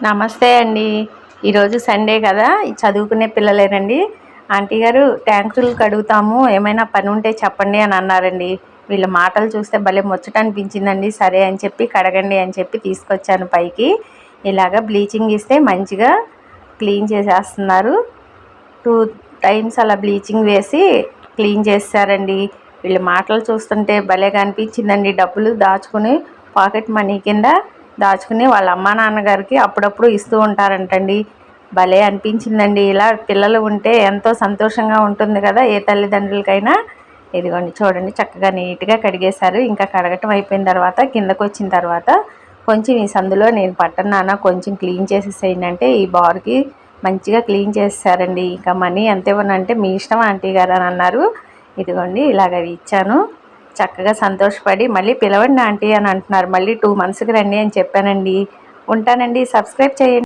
నమస్తే అండి. ఈరోజు సండే కదా, చదువుకునే పిల్లలేనండి. ఆంటీ గారు ట్యాంకులు కడుగుతాము, ఏమైనా పని ఉంటే చెప్పండి అని అన్నారండి. వీళ్ళ మాటలు చూస్తే భలే ముచ్చట అనిపించిందండి. సరే అని చెప్పి కడగండి అని చెప్పి తీసుకొచ్చాను పైకి. ఇలాగ బ్లీచింగ్ ఇస్తే మంచిగా క్లీన్ చేసేస్తున్నారు. 2 టైమ్స్ అలా బ్లీచింగ్ వేసి క్లీన్ చేస్తారండి. వీళ్ళ మాటలు చూస్తుంటే భలేగా అనిపించిందండి. డబ్బులు దాచుకుని పాకెట్ మనీ కింద దాచుకుని వాళ్ళ అమ్మా నాన్నగారికి అప్పుడప్పుడు ఇస్తూ ఉంటారంటండి. భలే అనిపించిందండి. ఇలా పిల్లలు ఉంటే ఎంతో సంతోషంగా ఉంటుంది కదా ఏ తల్లిదండ్రులకైనా. ఇదిగోండి చూడండి, చక్కగా నీట్గా కడిగేశారు. ఇంకా కడగటం అయిపోయిన తర్వాత కిందకు వచ్చిన తర్వాత కొంచెం ఈ సందులో నేను పట్టన్నానా కొంచెం క్లీన్ చేసేసేయండి అంటే ఈ బార్కి మంచిగా క్లీన్ చేసేసారండి. ఇంకా మనీ ఎంత ఇవ్వనంటే మీ ఇష్టం ఆంటీ గారు అని అన్నారు. ఇదిగోండి ఇలాగ ఇచ్చాను. చక్కగా సంతోషపడి మళ్ళీ పిలవండి ఆంటీ అని అంటున్నారు. మళ్ళీ 2 మంత్స్కి రండి అని చెప్పానండి. ఉంటానండి. సబ్స్క్రైబ్ చేయండి.